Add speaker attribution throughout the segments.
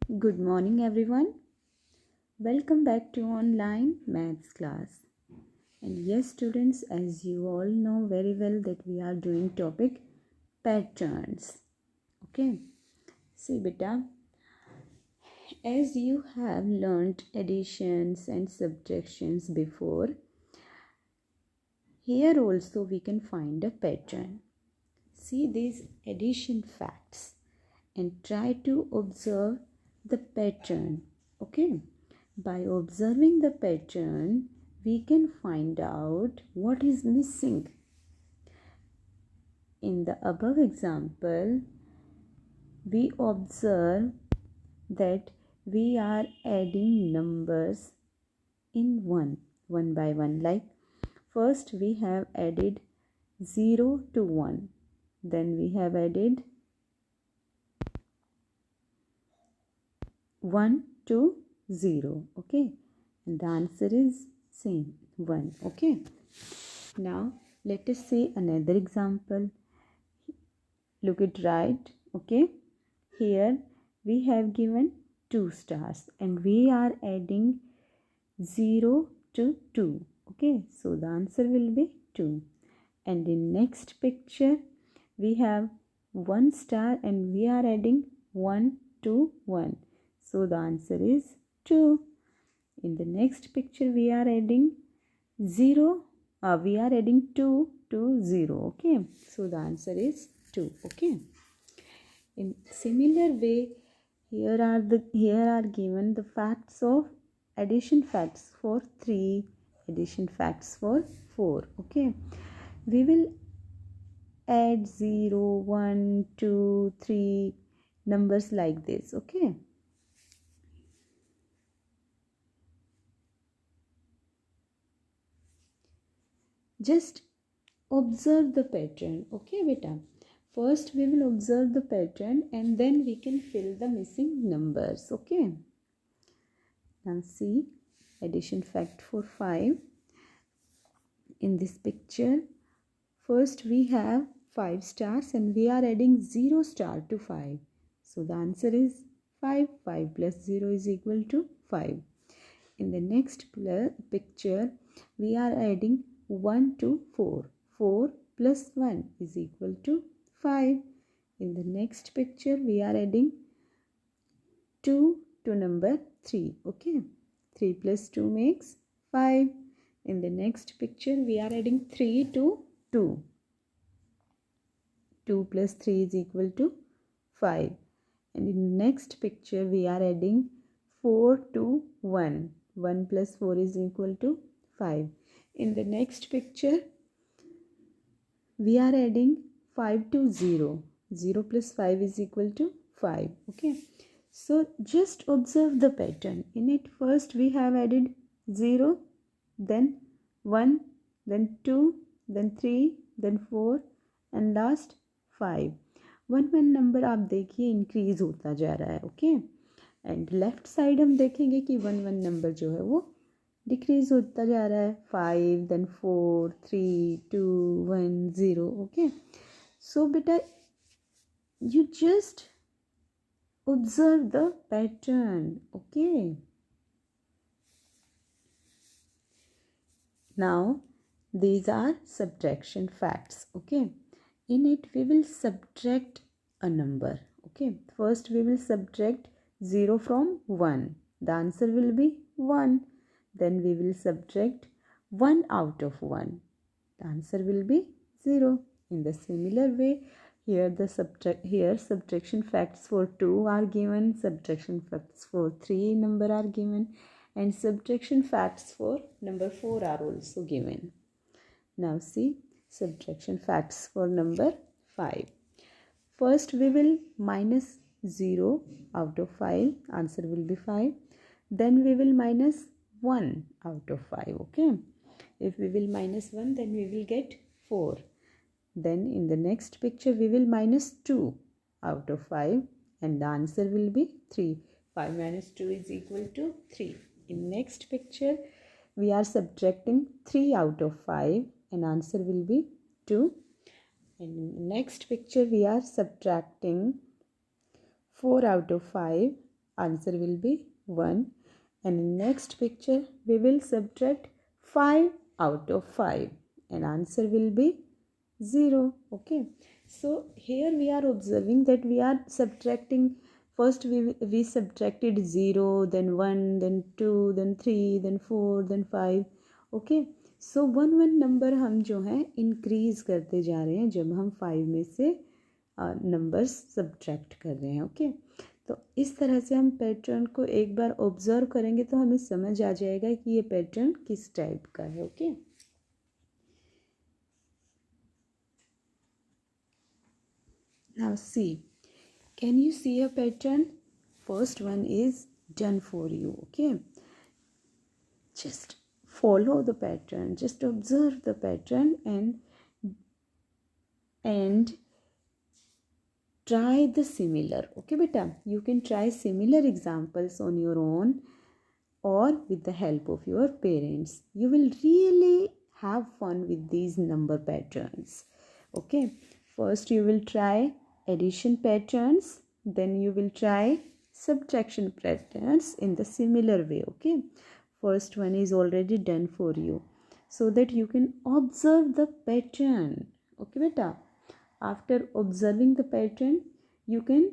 Speaker 1: Good morning, everyone. Welcome back to online maths class. And yes, students, as you all know very well that we are doing topic patterns. Okay. See, beta, as you have learned additions and subtractions before, here also we can find a pattern. See these addition facts and try to observe the pattern. Okay. By observing the pattern, we can find out what is missing. In the above example, we observe that we are adding numbers in one by one. Like first we have added 0 to 1. Then we have added 1 to 0. Okay. And the answer is same 1. Okay. Now let us see another example. Look it right. Okay. Here we have given 2 stars and we are adding 0 to 2. Okay. So the answer will be 2. And in next picture we have 1 star and we are adding 1 to 1. So the answer is 2. In the next picture we are adding 0. We are adding 2 to 0. Okay. So the answer is 2. Okay. In similar way, here are given the facts of addition facts for 3, addition facts for 4. Okay. We will add 0, 1, 2, 3 numbers like this. Okay. Just observe the pattern. Okay, beta. First we will observe the pattern and then we can fill the missing numbers. Okay. Now see addition fact for 5. In this picture, first we have 5 stars and we are adding 0 star to 5. So the answer is 5. 5 plus 0 is equal to 5. In the next picture, we are adding 1 to 4. 4 plus 1 is equal to 5. In the next picture, we are adding 2 to number 3. Okay. 3 plus 2 makes 5. In the next picture, we are adding 3 to 2. 2 plus 3 is equal to 5. And in the next picture, we are adding 4 to 1. 1 plus 4 is equal to 5. In the next picture, we are adding 5 to 0. 0 plus 5 is equal to 5. Okay. So just observe the pattern. In it, first we have added 0, then 1, then 2, then 3, then 4 and last 5. One number आप देखिए increase होता जा रहा है. Okay. And left side हम देखेंगे कि one number जो है वो डिक्रीज होता जा रहा है. 5, then 4, 3, 2, 1, 0. ओके. सो बेटा you just observe the pattern. Okay. Now these are subtraction facts. Okay. In it we will subtract a number. Okay. First we will subtract 0 from 1. The answer will be 1. Then we will subtract 1 out of 1. The answer will be 0. In the similar way, here subtraction facts for 2 are given, subtraction facts for 3 number are given, and subtraction facts for number 4 are also given. Now see subtraction facts for number 5. First we will minus 0 out of 5. Answer will be 5. Then we will minus 1 out of 5. Okay. If we will minus 1, then we will get 4. Then in the next picture we will minus 2 out of 5 and the answer will be 3. 5 minus 2 is equal to 3. In next picture we are subtracting 3 out of 5 and answer will be 2. And in next picture we are subtracting 4 out of 5 answer will be 1. And in next picture we will subtract 5 out of 5 and answer will be 0. Okay, so here we are observing that we are subtracting. First we subtracted 0, then 1, then 2, then 3, then 4, then 5. Okay, so one number हम जो है increase करते जा रहे हैं जब हम 5 में से नंबर्स सब्ट्रैक्ट कर रहे हैं. ओके, तो इस तरह से हम पैटर्न को एक बार ऑब्जर्व करेंगे तो हमें समझ आ जाएगा कि ये पैटर्न किस टाइप का है. Okay, now see, can you see a pattern? First one is done for you. Okay, just follow the pattern, just observe the pattern and try the similar. Okay beta, you can try similar examples on your own or with the help of your parents. You will really have fun with these number patterns. Okay, first you will try addition patterns, then you will try subtraction patterns in the similar way. Okay, first one is already done for you so that you can observe the pattern. Okay beta, after observing the pattern you can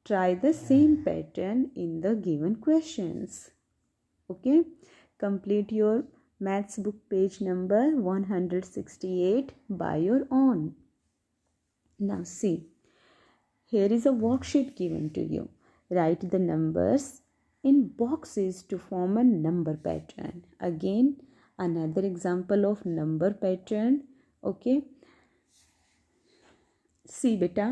Speaker 1: try the same pattern in the given questions. Okay, complete your maths book page number 168 by your own. Now see, here is a worksheet given to you. Write the numbers in boxes to form a number pattern. Again, another example of number pattern. Okay, see beta,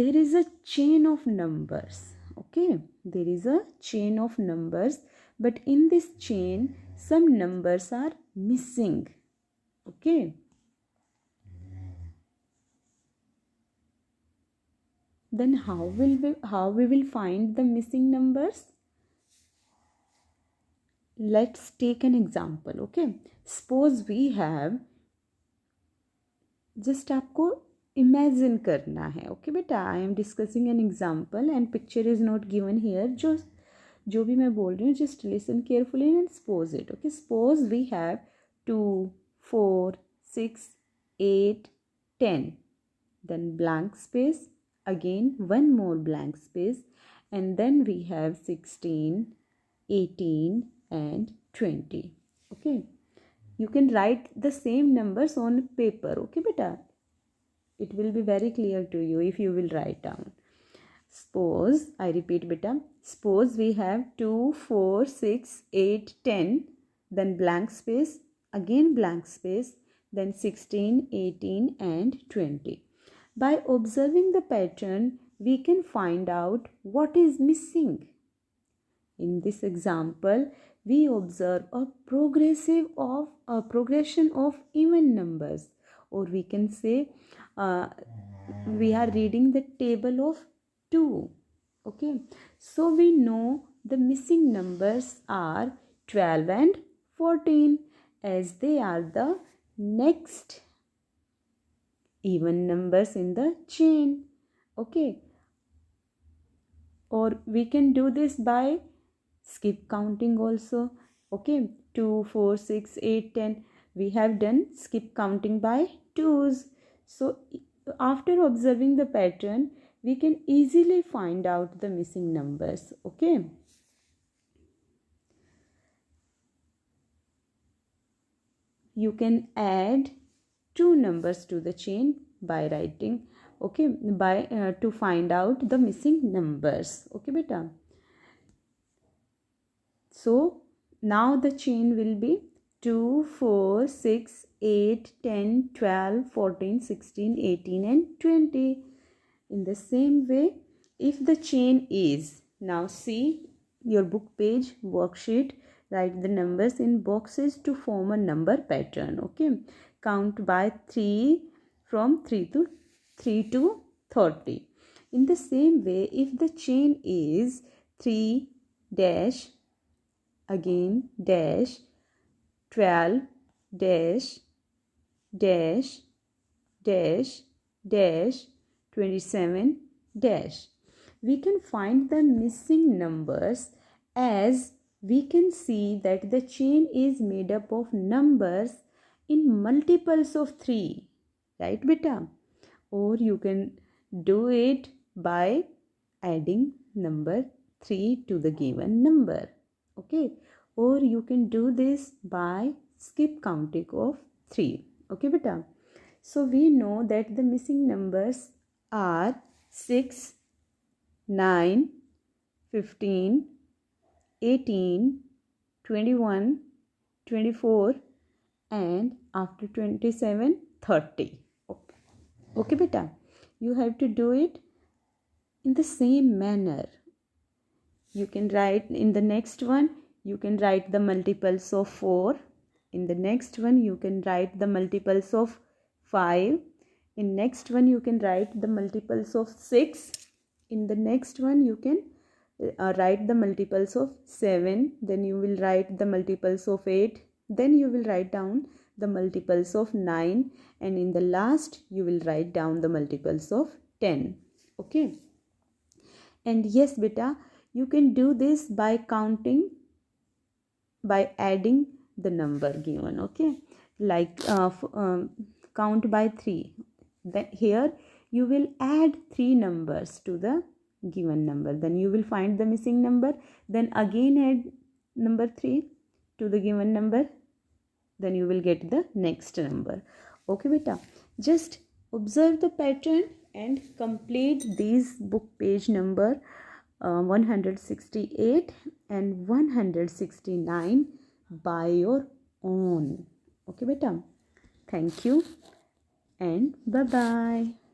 Speaker 1: there is a chain of numbers. Okay, there is a chain of numbers, but in this chain some numbers are missing. Okay, then how we will find the missing numbers? Let's take an example. Okay, suppose we have, just आपको imagine करना है. Okay बेटा, I am discussing an example and picture is not given here. जो भी मैं बोल रही हूँ just listen carefully and suppose it. Okay, suppose we have 2, 4, 6, 8, 10, then blank space, again one more blank space, and then we have 16, 18 and 20. Okay, you can write the same numbers on paper. Okay beta, it will be very clear to you if you will write down. Suppose, I repeat beta, suppose we have 2, 4, 6, 8, 10, then blank space, again blank space, then 16, 18 and 20. By observing the pattern, we can find out what is missing. In this example, we observe a progression of even numbers, or we can say we are reading the table of 2. Okay, so we know the missing numbers are 12 and 14 as they are the next even numbers in the chain. Okay, or we can do this by skip counting also. Okay, 2, 4, 6, 8, 10, we have done skip counting by 2s. So after observing the pattern, we can easily find out the missing numbers. Okay, you can add 2 numbers to the chain by writing. Okay, by to find out the missing numbers. Okay beta, so now the chain will be 2, 4, 6, 8, 10, 12, 14, 16, 18 and 20. In the same way, if the chain is, now see your book page worksheet, write the numbers in boxes to form a number pattern. Okay, count by 3 from 3 to 30. In the same way, if the chain is 3 dash, again dash, 12 dash, dash, dash, dash, 27 dash, we can find the missing numbers, as we can see that the chain is made up of numbers in multiples of 3, right beta? Or you can do it by adding number 3 to the given number, okay? Or you can do this by skip counting of 3, okay beta? So we know that the missing numbers are 6, 9, 15, 18, 21, 24, and after 27, 30. Okay beta, you have to do it in the same manner. You can write in the next one, you can write the multiples of 4. In the next one, you can write the multiples of 5. In next one, you can write the multiples of 6. In the next one, you can write the multiples of 7. Then you will write the multiples of 8. Then you will write down the multiples of 9. And in the last, you will write down the multiples of 10. Okay. And yes beta, you can do this by counting, by adding the number given, okay? Like count by 3. Then here you will add 3 numbers to the given number. Then you will find the missing number. Then again add number 3 to the given number. Then you will get the next number. Okay beta, just observe the pattern and complete these book page number 168 and 169 by your own. Okay beta, thank you and bye bye.